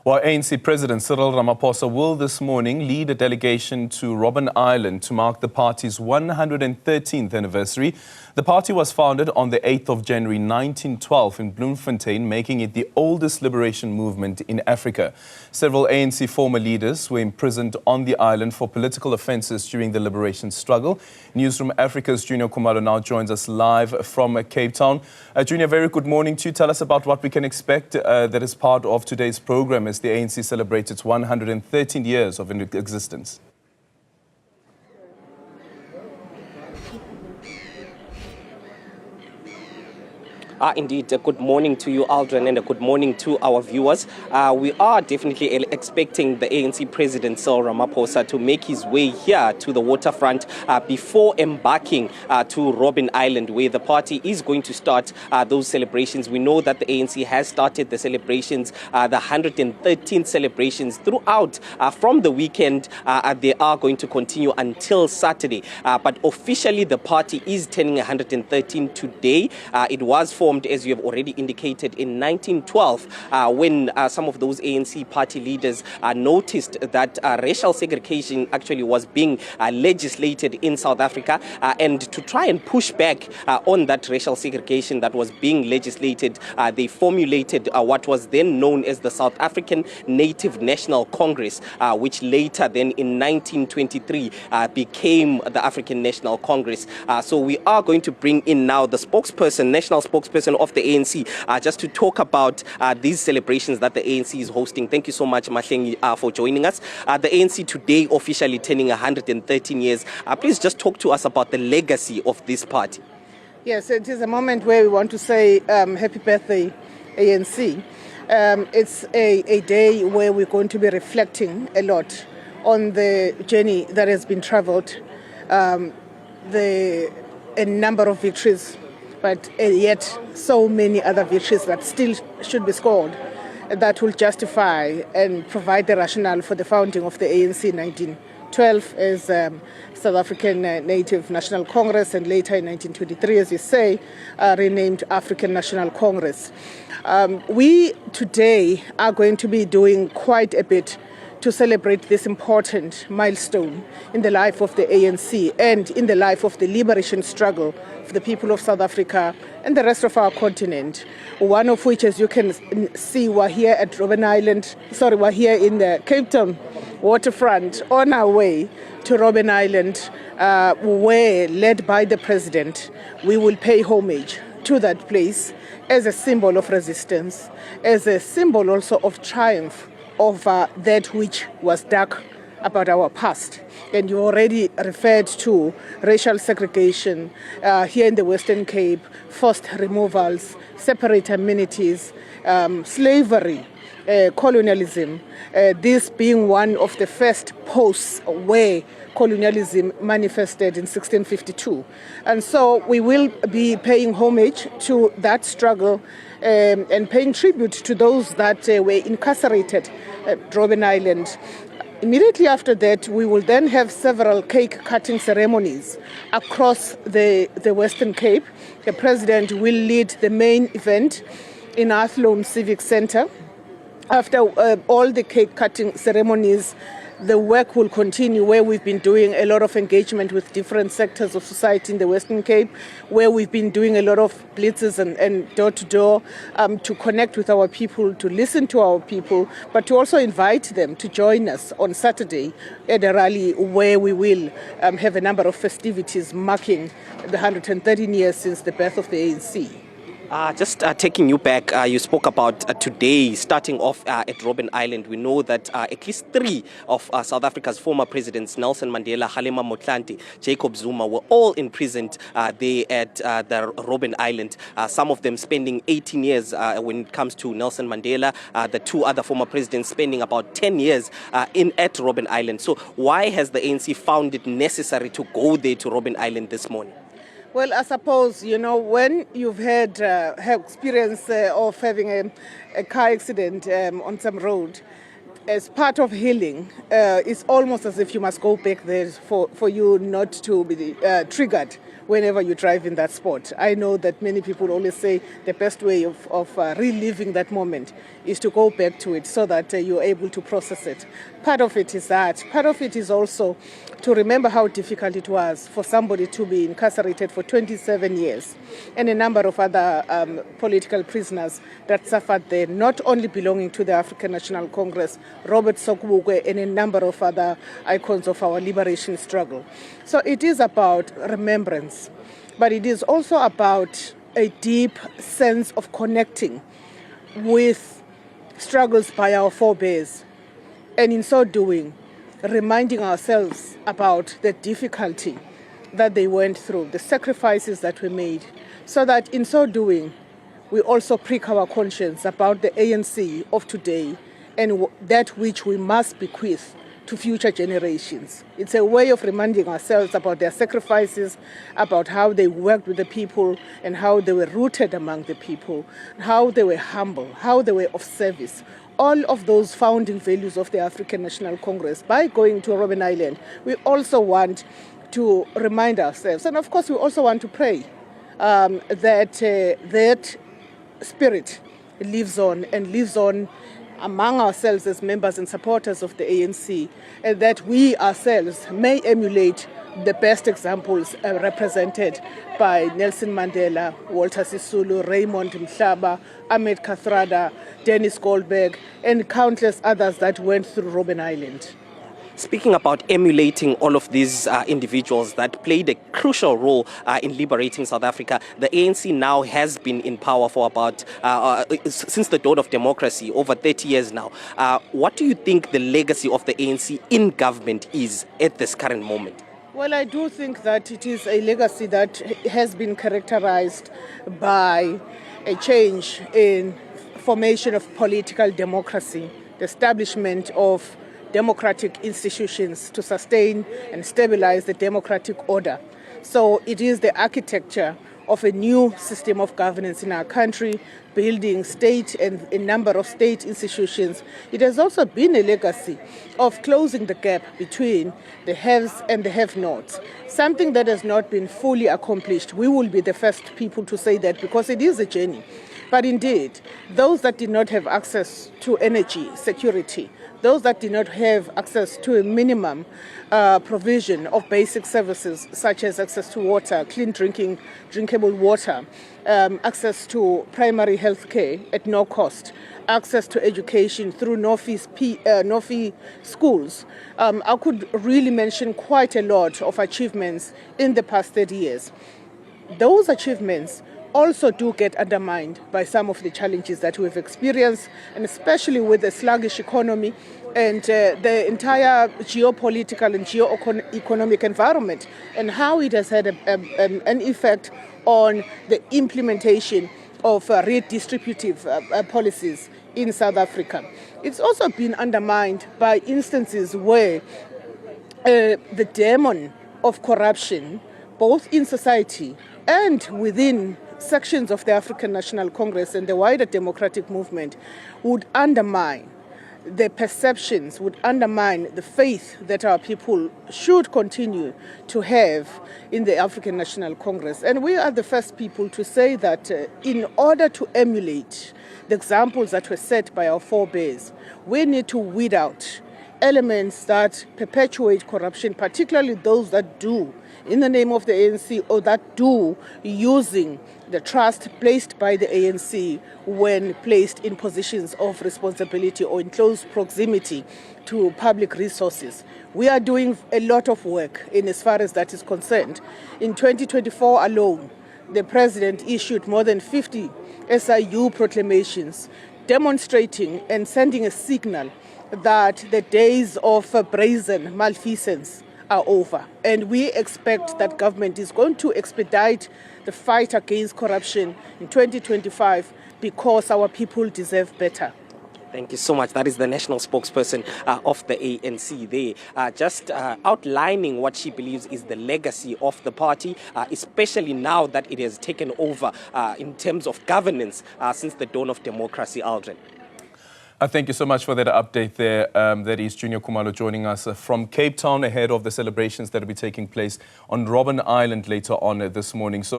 While ANC President Cyril Ramaphosa will this morning lead a delegation to Robben Island to mark the party's 113th anniversary. The party was founded on the 8th of January 1912 in Bloemfontein, making it the oldest liberation movement in Africa. Several ANC former leaders were imprisoned on the island for political offences during the liberation struggle. Newzroom Afrika's Junior Kumalo now joins us live from Cape Town. Junior, very good morning to you. Tell us about what we can expect that is part of today's program as the ANC celebrates its 113 years of existence. Indeed, good morning to you, Aldrin, and a good morning to our viewers. We are definitely expecting the ANC President Cyril Ramaphosa to make his way here to the waterfront before embarking to Robben Island, where the party is going to start those celebrations. We know that the ANC has started the celebrations, the 113th celebrations throughout from the weekend. They are going to continue until Saturday. But officially, the party is turning 113 today. It was formed, as you have already indicated, in 1912, when some of those ANC party leaders noticed that racial segregation actually was being legislated in South Africa, and to try and push back on that racial segregation that was being legislated, they formulated what was then known as the South African Native National Congress, which later then in 1923 became the African National Congress. So we are going to bring in now the spokesperson, national spokesperson of the ANC, just to talk about these celebrations that the ANC is hosting. Thank you so much, Mahlengi, for joining us. The ANC today officially turning 113 years. Please just talk to us about the legacy of this party. Yes, it is a moment where we want to say happy birthday, ANC. It's a day where we're going to be reflecting a lot on the journey that has been traveled, a number of victories, but yet so many other victories that still should be scored that will justify and provide the rationale for the founding of the ANC in 1912 as South African Native National Congress, and later in 1923, as you say, renamed African National Congress. We today are going to be doing quite a bit to celebrate this important milestone in the life of the ANC and in the life of the liberation struggle for the people of South Africa and the rest of our continent. One of which, as you can see, we're here at Robben Island, we're here in the Cape Town waterfront on our way to Robben Island, where, led by the President, we will pay homage to that place as a symbol of resistance, as a symbol also of triumph of that which was dark about our past. And you already referred to racial segregation here in the Western Cape, forced removals, separate amenities, slavery, colonialism, this being one of the first posts where colonialism manifested in 1652. And so we will be paying homage to that struggle and paying tribute to those that were incarcerated at Robben Island. Immediately after that, we will then have several cake-cutting ceremonies across the Western Cape. The President will lead the main event in Athlone Civic Centre. After all the cake-cutting ceremonies, the work will continue where we've been doing a lot of engagement with different sectors of society in the Western Cape, where we've been doing a lot of blitzes and door-to-door to connect with our people, to listen to our people, but to also invite them to join us on Saturday at a rally where we will have a number of festivities marking the 113 years since the birth of the ANC. Just taking you back, you spoke about today starting off at Robben Island. We know that at least 3 of South Africa's former presidents, Nelson Mandela, Kgalema Motlanthe, Jacob Zuma, were all imprisoned there at the Robben Island. Some of them spending 18 years when it comes to Nelson Mandela, the 2 other former presidents spending about 10 years at Robben Island. So why has the ANC found it necessary to go there to Robben Island this morning? Well, I suppose, when you've had experience of having a car accident on some road, as part of healing, it's almost as if you must go back there for you not to be triggered whenever you drive in that spot. I know that many people always say the best way of reliving that moment is to go back to it so that you're able to process it. Part of it is that. Part of it is also to remember how difficult it was for somebody to be incarcerated for 27 years and a number of other political prisoners that suffered there, not only belonging to the African National Congress, Robert Sobukwe, and a number of other icons of our liberation struggle. So it is about remembrance, but it is also about a deep sense of connecting with struggles by our forebears, and in so doing, reminding ourselves about the difficulty that they went through, the sacrifices that were made, so that in so doing, we also prick our conscience about the ANC of today and that which we must bequeath to future generations. It's a way of reminding ourselves about their sacrifices, about how they worked with the people and how they were rooted among the people, how they were humble, how they were of service. All of those founding values of the African National Congress. By going to Robben Island, we also want to remind ourselves, and of course we also want to pray that spirit lives on and lives on among ourselves as members and supporters of the ANC, and that we ourselves may emulate the best examples represented by Nelson Mandela, Walter Sisulu, Raymond Mhlaba, Ahmed Kathrada, Dennis Goldberg, and countless others that went through Robben Island. Speaking about emulating all of these individuals that played a crucial role in liberating South Africa, the ANC now has been in power for about, since the dawn of democracy, over 30 years now. What do you think the legacy of the ANC in government is at this current moment? Well, I do think that it is a legacy that has been characterized by a change in formation of political democracy, the establishment of democratic institutions to sustain and stabilize the democratic order. So it is the architecture of a new system of governance in our country, building state and a number of state institutions. It has also been a legacy of closing the gap between the haves and the have-nots, something that has not been fully accomplished. We will be the first people to say that because it is a journey. But indeed, those that did not have access to energy security, those that did not have access to a minimum provision of basic services such as access to water, clean drinkable water, access to primary health care at no cost, access to education through no-fee schools. I could really mention quite a lot of achievements in the past 30 years. Those achievements also do get undermined by some of the challenges that we've experienced, and especially with the sluggish economy and the entire geopolitical and geo-economic environment, and how it has had an effect on the implementation of redistributive policies in South Africa. It's also been undermined by instances where the demon of corruption, both in society and within sections of the African National Congress and the wider democratic movement, would undermine the perceptions, would undermine the faith that our people should continue to have in the African National Congress. And we are the first people to say that in order to emulate the examples that were set by our forebears, we need to weed out elements that perpetuate corruption, particularly those that do in the name of the ANC or that do using the trust placed by the ANC when placed in positions of responsibility or in close proximity to public resources. We are doing a lot of work in as far as that is concerned. In 2024 alone, the President issued more than 50 SIU proclamations demonstrating and sending a signal that the days of brazen malfeasance are over. And we expect that government is going to expedite the fight against corruption in 2025 because our people deserve better. Thank you so much. That is the national spokesperson of the ANC there, just outlining what she believes is the legacy of the party, especially now that it has taken over in terms of governance since the dawn of democracy, Aldrin. Thank you so much for that update there. That is Junior Kumalo joining us from Cape Town ahead of the celebrations that will be taking place on Robben Island later on this morning. So